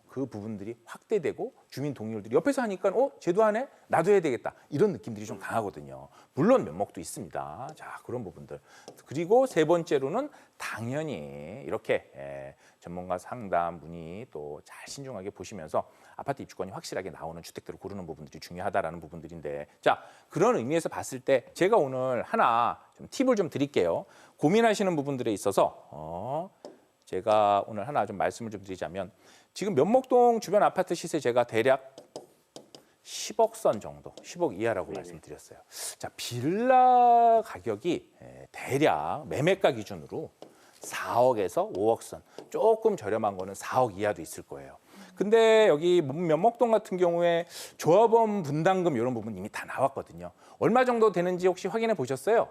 그 부분들이 확대되고 주민 동의율들이 옆에서 하니까 쟤도 하네? 나도 해야 되겠다. 이런 느낌들이 좀 강하거든요. 물론 면목도 있습니다. 자, 그런 부분들. 그리고 세 번째로는 당연히 이렇게 전문가 상담 문의 또 잘 신중하게 보시면서 아파트 입주권이 확실하게 나오는 주택들을 고르는 부분들이 중요하다라는 부분들인데 자, 그런 의미에서 봤을 때 제가 오늘 하나 좀 팁을 좀 드릴게요. 고민하시는 부분들에 있어서 제가 오늘 하나 좀 말씀을 좀 드리자면 지금 면목동 주변 아파트 시세 제가 대략 10억 선 정도, 10억 이하라고 말씀드렸어요. 자, 빌라 가격이 대략 매매가 기준으로 4억에서 5억 선, 조금 저렴한 거는 4억 이하도 있을 거예요. 근데 여기 면목동 같은 경우에 조합원 분담금 이런 부분 이미 다 나왔거든요. 얼마 정도 되는지 혹시 확인해 보셨어요?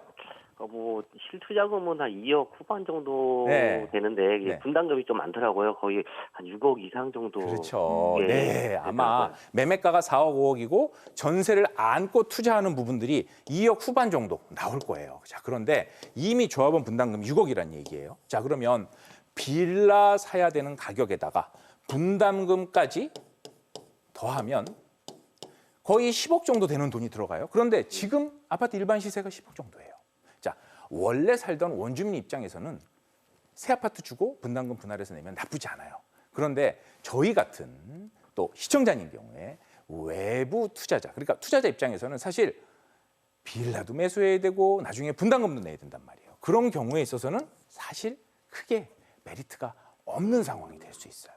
뭐 실투자금은 한 2억 후반 정도 네. 되는데 이게 네. 분담금이 좀 많더라고요. 거의 한 6억 이상 정도. 그렇죠. 예, 네, 아마 되더라고요. 매매가가 4억, 5억이고 전세를 안고 투자하는 부분들이 2억 후반 정도 나올 거예요. 자, 그런데 이미 조합원 분담금 6억이란 얘기예요. 자, 그러면 빌라 사야 되는 가격에다가 분담금까지 더하면 거의 10억 정도 되는 돈이 들어가요. 그런데 지금 아파트 일반 시세가 10억 정도예요. 자, 원래 살던 원주민 입장에서는 새 아파트 주고 분담금 분할해서 내면 나쁘지 않아요. 그런데 저희 같은 또 시청자님 경우에 외부 투자자, 그러니까 투자자 입장에서는 사실 빌라도 매수해야 되고 나중에 분담금도 내야 된단 말이에요. 그런 경우에 있어서는 사실 크게 메리트가 없는 상황이 될 수 있어요.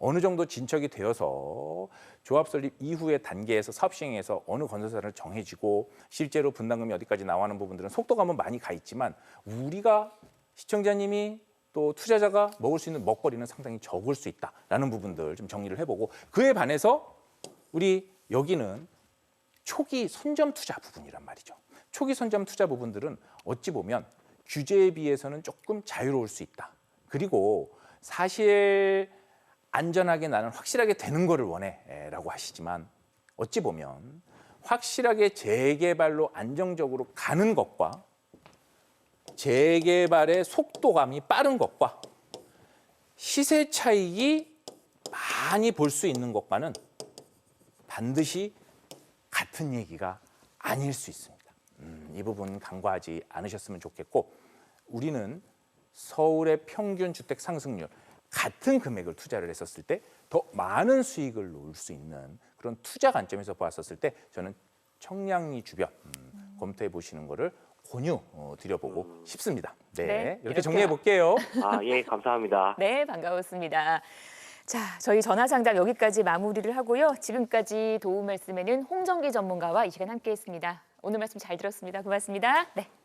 어느 정도 진척이 되어서 조합 설립 이후의 단계에서 사업 시행에서 어느 건설사를 정해지고 실제로 분담금이 어디까지 나오는 부분들은 속도감은 많이 가 있지만 우리가 시청자님이 또 또 투자자가 먹을 수 있는 먹거리는 상당히 적을 수 있다라는 부분들 좀 정리를 해보고 그에 반해서 우리 여기는 초기 선점 투자 부분이란 말이죠. 초기 선점 투자 부분들은 어찌 보면 규제에 비해서는 조금 자유로울 수 있다. 그리고 사실 안전하게 나는 확실하게 되는 거를 원해라고 하시지만 어찌 보면 확실하게 재개발로 안정적으로 가는 것과 재개발의 속도감이 빠른 것과 시세 차익이 많이 볼 수 있는 것과는 반드시 같은 얘기가 아닐 수 있습니다. 이 부분 간과하지 않으셨으면 좋겠고 우리는 서울의 평균 주택 상승률 같은 금액을 투자를 했었을 때 더 많은 수익을 놓을 수 있는 그런 투자 관점에서 보았었을 때 저는 청량리 주변 검토해 보시는 거를 권유 드려보고 싶습니다. 네, 이렇게 정리해 볼게요. 아, 예, 감사합니다. 네, 반가웠습니다. 자, 저희 전화 상담 여기까지 마무리를 하고요. 지금까지 도움 말씀에는 홍정기 전문가와 이 시간 함께했습니다. 오늘 말씀 잘 들었습니다. 고맙습니다. 네.